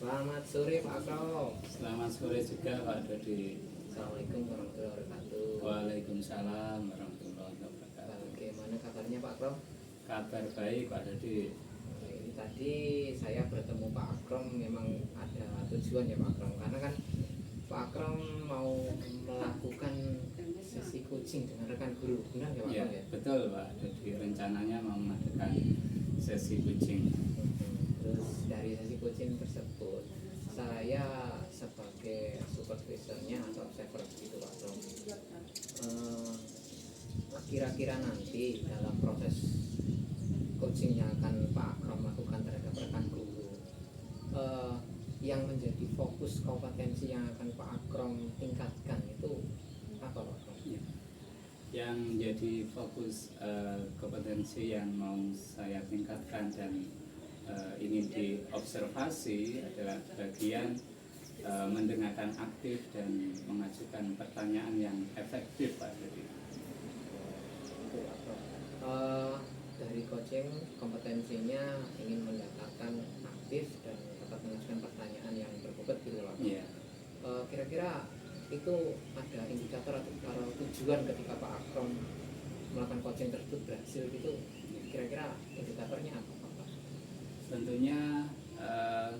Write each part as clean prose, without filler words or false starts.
Selamat sore Pak Akrom. Selamat sore juga Pak Dodi. Assalamualaikum warahmatullahi wabarakatuh. Waalaikumsalam warahmatullahi wabarakatuh. Bagaimana kabarnya Pak Akrom? Kabar baik Pak Dodi. Ini tadi saya bertemu Pak Akrom memang ada tujuan ya Pak Akrom, karena kan Pak Akrom mau melakukan sesi coaching dengan rekan guru, benar ya Pak Ya, Akrom ya? betul Pak Dodi. Rencananya mau mengadakan sesi coaching. Terus dari sesi coaching tersebut saya sebagai supervisornya atau observer gitu Pak Akrom, kira-kira nanti dalam proses coaching yang akan Pak Akrom lakukan terhadap rekan guru, yang menjadi fokus kompetensi yang akan Pak Akrom tingkatkan itu apa Pak Akrom? Yang jadi fokus kompetensi yang mau saya tingkatkan dan ini diobservasi adalah bagian mendengarkan aktif dan mengajukan pertanyaan yang efektif Pak Dodi. Dari coaching kompetensinya ingin mendapatkan aktif dan dapat mengajukan pertanyaan yang berbobot gitu Pak. Iya. Kira-kira itu ada indikator atau tujuan ketika Pak Akrom melakukan coaching tersebut berhasil gitu, kira-kira indikatornya apa Pak? Tentunya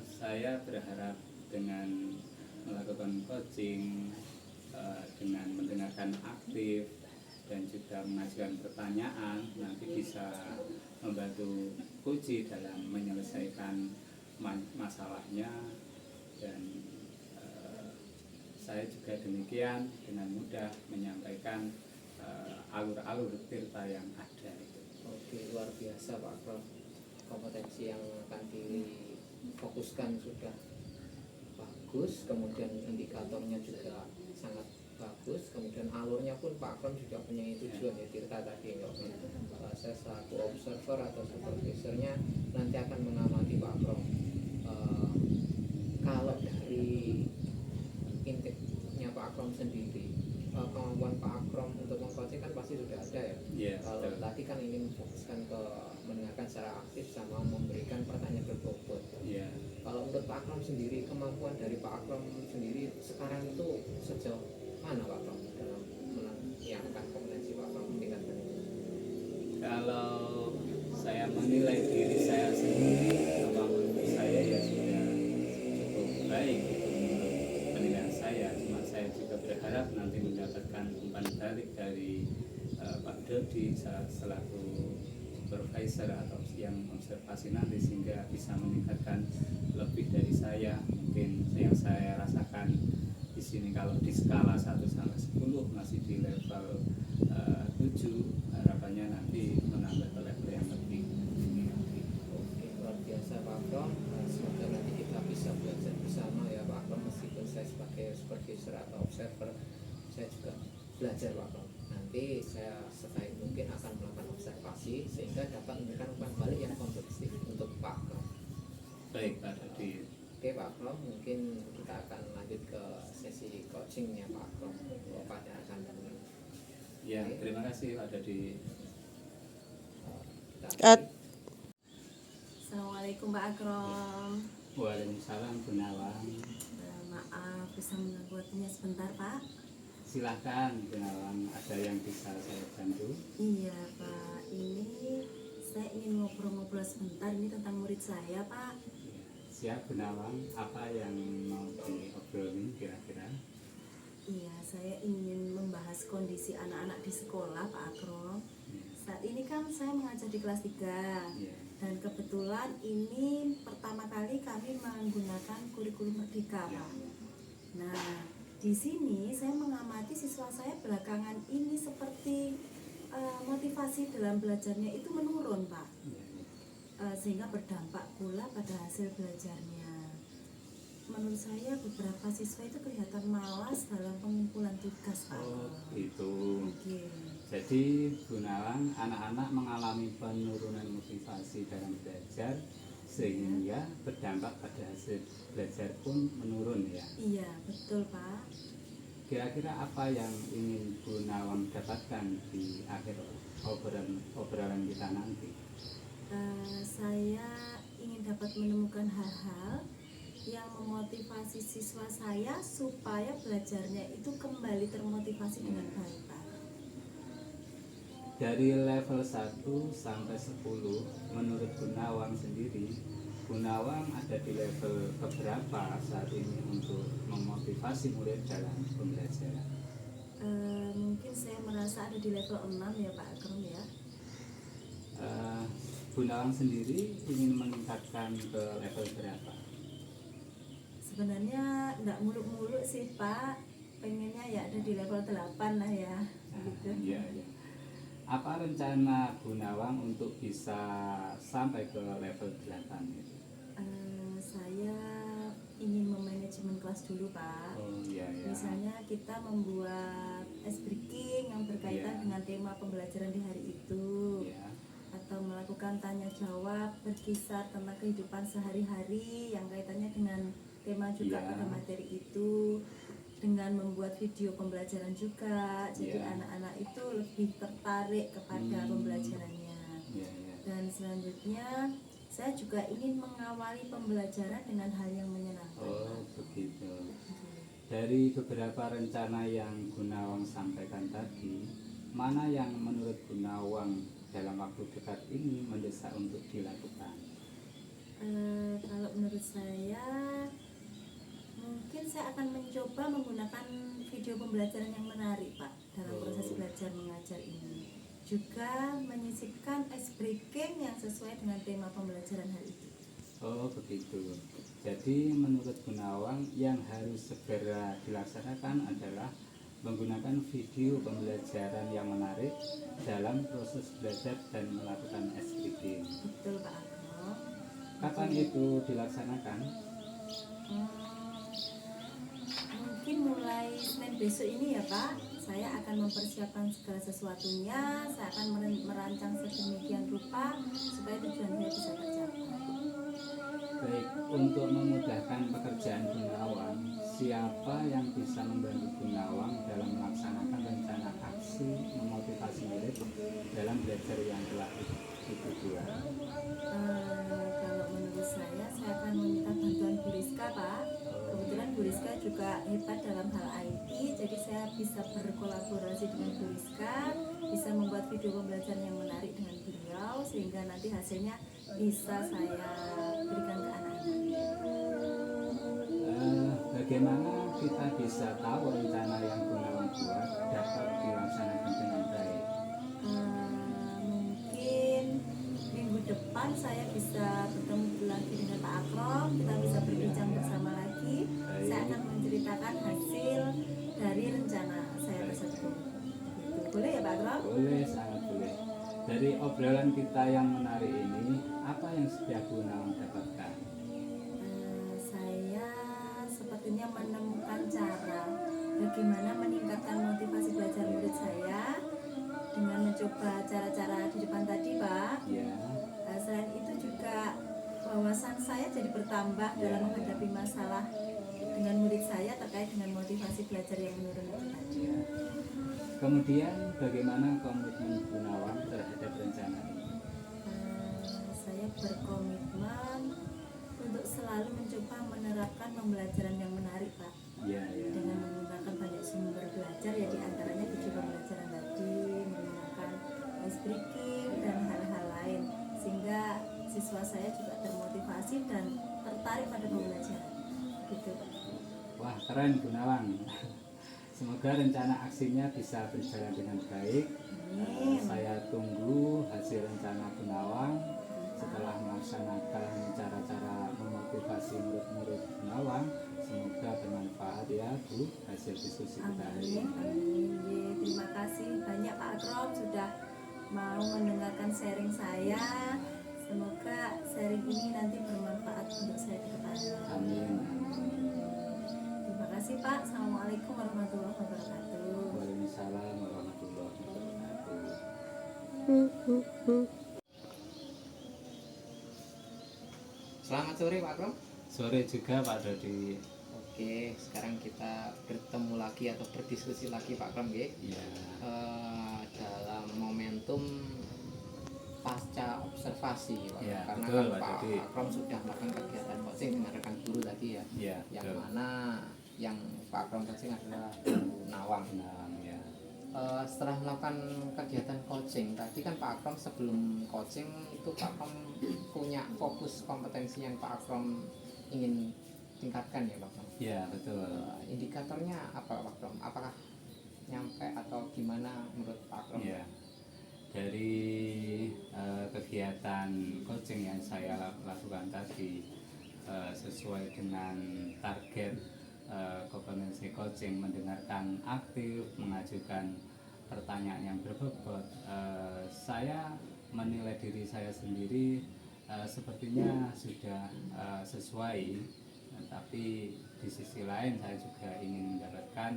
saya berharap dengan melakukan coaching, dengan mendengarkan aktif dan juga mengajukan pertanyaan, nanti bisa membantu coach dalam menyelesaikan masalahnya, dan saya juga demikian dengan mudah menyampaikan alur-alur tirta yang ada itu. Oke, luar biasa Pak Akrom. Kompetensi yang akan difokuskan sudah bagus, kemudian indikatornya juga sangat bagus, kemudian alurnya pun Pak Akrom juga punya tujuan ya, tirta tadi ya. Saya selaku observer atau supervisornya nanti akan mengamati Pak Akrom. Kalau dari intiknya Pak Akrom sendiri, kemampuan Pak Akrom untuk mengcoaching kan pasti sudah ada ya. Yeah, Kalau tadi kan ingin fokuskan ke mendengarkan secara aktif sama memberikan pertanyaan berbobot. Yeah. Kalau menurut Pak Akrom sendiri, kemampuan dari Pak Akrom sendiri sekarang itu sejauh mana Pak Akrom dalam meningkatkan kompetensi Pak Akrom meningkatkan itu? Kalau saya menilai diri saya sendiri, kemampuan saya ya sudah cukup baik gitu menurut penilaian saya. Cuma saya juga berharap nanti mendapatkan umpan balik dari Pak Dodi selaku supervisor atau yang observasi nanti, sehingga bisa meningkatkan lebih dari saya. Mungkin yang saya rasakan di sini kalau di skala 1 sampai 10 masih di level 7, harapannya nanti menambah ke level yang lebih tinggi lagi. Oke, luar biasa Pak Akrom. Semoga nanti kita bisa belajar bersama ya Pak Akrom. Meskipun saya sebagai supervisor atau observer, saya juga belajar Pak Akrom. Nanti saya sebaik mungkin akan melakukan observasi sehingga dapat memberikan umpan balik yang konstruktif untuk Pak Akrom. Baik Pak Dodi. Oke Pak Akrom, mungkin kita akan lanjut ke sesi coachingnya Pak Akrom pada rekan guru. Ya, terima kasih Pak Dodi. Assalamualaikum Pak Akrom. Waalaikumsalam Bu Nawang. Maaf bisa mengganggu waktunya sebentar Pak. Silahkan Bu Nawang, ada yang bisa saya bantu? Iya Pak, ini saya ingin ngobrol-ngobrol sebentar ini tentang murid saya Pak. Siap Bu Nawang, apa yang mau diobrolin kira-kira? Iya, saya ingin membahas kondisi anak-anak di sekolah Pak Akrom. Saat ini kan saya mengajar di kelas 3 dan kebetulan ini pertama kali kami menggunakan kurikulum Merdeka Pak. Nah, di sini saya mengamati siswa saya belakangan ini seperti motivasi dalam belajarnya itu menurun Pak, sehingga berdampak pula pada hasil belajarnya. Menurut saya beberapa siswa itu kelihatan malas dalam pengumpulan tugas Pak. Oh itu. Oke. Jadi Bu Nawang, anak-anak mengalami penurunan motivasi dalam belajar sehingga berdampak pada hasil belajar pun menurun ya. Iya betul Pak. Kira-kira apa yang ingin Bu Nawang dapatkan di akhir obrolan kita nanti? Saya ingin dapat menemukan hal-hal yang memotivasi siswa saya supaya belajarnya itu kembali termotivasi dengan baik, Pak. Dari level 1 sampai 10, menurut Gunawan sendiri, Gunawan ada di level keberapa saat ini untuk memotivasi murid dalam pembelajaran? Mungkin saya merasa ada di level 6 ya Pak Akram ya. Gunawan sendiri ingin meningkatkan ke level berapa? Sebenarnya enggak muluk-muluk sih Pak, pengennya ya ada di level 8 lah ya gitu. Iya, iya. Apa rencana Gunawan untuk bisa sampai ke level 8 itu? Saya ingin memanajemen kelas dulu Pak. Oh iya, iya. Misalnya kita membuat ice breaking yang berkaitan Iya. dengan tema pembelajaran di hari itu, Iya. atau melakukan tanya jawab berkisar tentang kehidupan sehari-hari yang kaitannya dengan tema juga Iya. pada materi itu, dengan membuat video pembelajaran juga, jadi Iya. anak-anak itu lebih tertarik kepada pembelajarannya. Iya, iya. Dan selanjutnya saya juga ingin mengawali pembelajaran dengan hal yang menyenangkan. Oh begitu. Dari beberapa rencana yang Gunawan sampaikan tadi, mana yang menurut Gunawan dalam waktu dekat ini mendesak untuk dilakukan? Kalau menurut saya, mungkin saya akan mencoba menggunakan video pembelajaran yang menarik Pak dalam proses belajar mengajar ini. Juga menyisipkan ice breaking yang sesuai dengan tema pembelajaran hari itu. Oh begitu. Jadi menurut Gunawan yang harus segera dilaksanakan adalah menggunakan video pembelajaran yang menarik dalam proses belajar dan melakukan ice breaking. Betul Pak Agno. Kapan itu dilaksanakan? Mungkin mulai Senin besok ini ya Pak. Saya akan mempersiapkan segala sesuatunya. Saya akan merancang sedemikian rupa supaya tujuan saya bisa tercapai. Baik, untuk memudahkan pekerjaan Gunawan, siapa yang bisa membantu Gunawan dalam melaksanakan rencana aksi memotivasi murid dalam belajar yang telah dibuat? Kalau menurut saya akan meminta bantuan Bu Rizka Pak. Kebetulan Bu Rizka juga hebat dalam hal IT, jadi saya bisa berkolaborasi dengan Bu Rizka, bisa membuat video pembelajaran yang menarik dengan beliau, sehingga nanti hasilnya bisa saya berikan ke anak-anak. Bagaimana kita bisa tahu rencana yang Gunawan buat dapat dilaksanakan dengan baik? Mungkin minggu depan saya bisa bertemu lagi dengan Pak Akrom, kita bisa berbincang bersama lagi. Saya akan menceritakan hasil dari rencana saya tersebut. Boleh ya Pak Akrom? Boleh, sangat boleh. Dari obrolan kita yang menarik ini, apa yang sudah Gunawan dapatkan? Saya sepertinya menemukan cara bagaimana meningkatkan motivasi belajar murid saya dengan mencoba cara-cara di depan tadi Pak. Ya. Selain itu juga wawasan saya jadi bertambah dalam menghadapi masalah dengan murid saya terkait dengan motivasi belajar yang menurun itu tadi. Kemudian bagaimana komitmen Gunawan terhadap rencana ini? Saya berkomitmen untuk selalu mencoba menerapkan pembelajaran yang menarik Pak, Ya, ya. dengan menggunakan banyak sumber belajar ya, diantaranya video pembelajaran tadi, menggunakan ice breaking dan hal-hal lain, sehingga siswa saya juga termotivasi dan tertarik pada pembelajaran gitu Pak. Wah, keren Gunawan. Semoga rencana aksinya bisa berjalan dengan baik. Saya tunggu hasil rencana Gunawan setelah melaksanakan cara-cara memotivasi murid-murid Gunawan. Semoga bermanfaat ya Bu hasil diskusi kita hari Amin, ini. amin. Terima kasih banyak Pak Akrom sudah mau mendengarkan sharing saya. Semoga sharing ini nanti bermanfaat untuk saya ke depannya. Amin. Terima kasih Pak. Assalamualaikum warahmatullahi wabarakatuh. Waalaikumsalam warahmatullahi wabarakatuh. Selamat sore Pak Akrom. Sore juga Pak Dodi. Oke, sekarang kita bertemu lagi atau berdiskusi lagi Pak Akrom ya. Ya. Dalam momentum pasca observasi Pak. Ya, Karena betul, kan Pak Pak Dodi. Akrom sudah melakukan kegiatan coaching dengan rekan guru tadi ya. Ya, yang betul. mana yang Pak Akrom coaching adalah Guru Nawang. Nawang, ya. Setelah melakukan kegiatan coaching tadi kan Pak Akrom sebelum coaching itu Pak Akrom punya fokus kompetensi yang Pak Akrom ingin tingkatkan ya Pak Akrom. Ya, betul. Indikatornya apa Pak Akrom? Apakah nyampe atau gimana menurut Pak Akrom? Ya, dari kegiatan coaching yang saya lakukan tadi sesuai dengan target kompetensi coaching, mendengarkan aktif, mengajukan pertanyaan yang berbobot, saya menilai diri saya sendiri sepertinya sudah sesuai, tapi di sisi lain saya juga ingin mendapatkan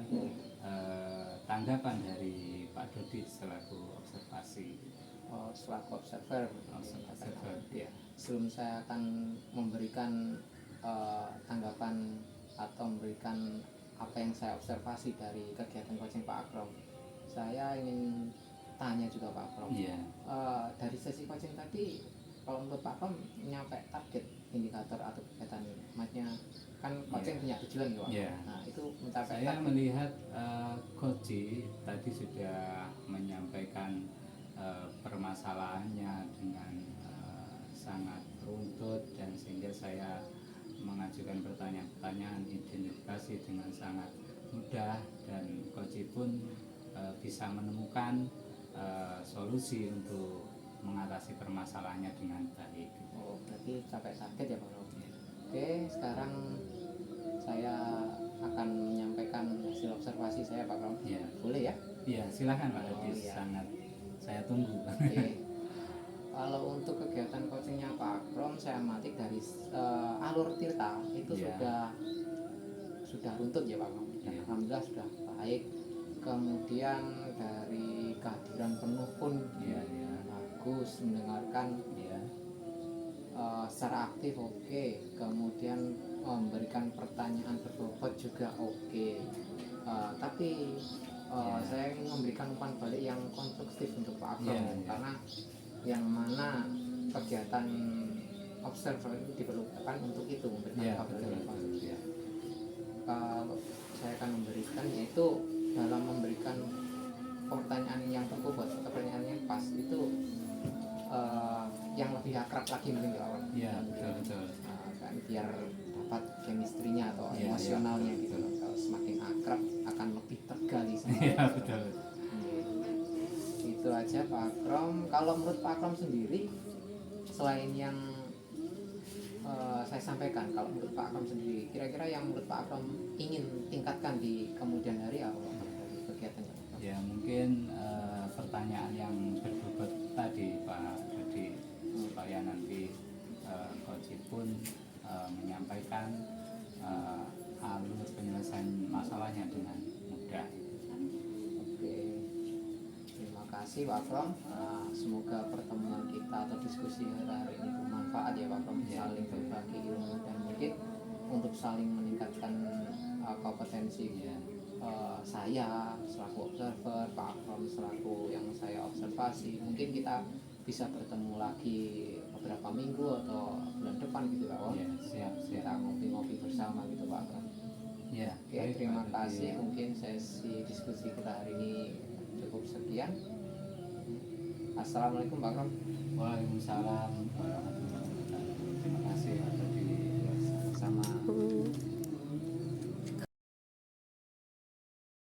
tanggapan dari Pak Dodi selaku observasi. Selaku observer, Observer, ya. Sebelum saya akan memberikan tanggapan atau memberikan apa yang saya observasi dari kegiatan coaching Pak Akrom, saya ingin tanya juga Pak Akrom. Iya. Dari sesi coaching tadi, kalau menurut Pak Akrom nyampe target indikator atau kegiatan, maksudnya kan coaching punya tujuan ya Pak. Iya. Nah itu mencapai Saya target. melihat Coach tadi sudah menyampaikan permasalahannya dengan sangat runtut, dan sehingga saya mengajukan pertanyaan-pertanyaan identifikasi dengan sangat mudah, dan Coach pun bisa menemukan solusi untuk mengatasi permasalahannya dengan baik. Oh, berarti capai target ya Pak Akrom. Oke, sekarang saya akan menyampaikan hasil observasi saya Pak Akrom. Ya, Boleh ya? ya silakan Pak Oh, Dodi, iya. sangat saya tunggu. Oke. Kalau untuk kegiatan coachingnya Pak Akrom, saya amati dari alur Tirta itu Iya. sudah runtut ya Pak Akrom. Dan Iya. alhamdulillah sudah baik. Kemudian dari kehadiran penuh pun Iya, iya. bagus, mendengarkan Iya. secara aktif oke. Kemudian memberikan pertanyaan berbobot juga oke. Tapi Iya. saya ingin memberikan umpan balik yang konstruktif untuk Pak Akrom, Iya, iya. karena yang mana kegiatan observer itu diperlukan untuk itu, memberikan Iya, umpan balik betul, yang betul. konstruktif. Iya. Kalau saya akan memberikan, yaitu dalam memberikan pertanyaan yang berbobot atau pertanyaan yang pas itu yang lebih akrab lagi mungkin ya Pak. Iya, betul, betul. Kan biar dapat chemistry-nya atau Iya, emosionalnya iya, gitu. betul. Kalau semakin akrab akan lebih tergali sama. Iya, betul. Itu aja Pak Akrom. Kalau menurut Pak Akrom sendiri, selain yang saya sampaikan, kalau menurut Pak Akrom sendiri, kira-kira yang menurut Pak Akrom ingin tingkatkan di kemudian hari apa dari kegiatannya Pak Akrom? Ya, mungkin pertanyaan yang berbobot tadi Pak Dodi, supaya nanti Coach pun menyampaikan alur penyelesaian masalahnya dengan mudah. Oke, terima kasih Pak Akrom. Semoga pertemuan kita atau diskusi hari ini bermanfaat ya Pak Akrom, Ya. saling berbagi ilmu dan mungkin untuk saling meningkatkan kompetensi. Ya. Saya selaku observer, Pak Akrom selaku yang saya observasi. Mungkin kita bisa bertemu lagi beberapa minggu atau bulan depan gitu Pak Akrom. Ya, siap, Kita siap. ngopi-ngopi bersama gitu Pak Akrom. Ya, Oke, baik, terima Pak Dodi. kasih. Mungkin sesi diskusi kita hari ini cukup sekian. Assalamualaikum Pak Akrom. Waalaikumsalam warahmatullahi wabarakatuh. Terima kasih Pak Dodi. Sama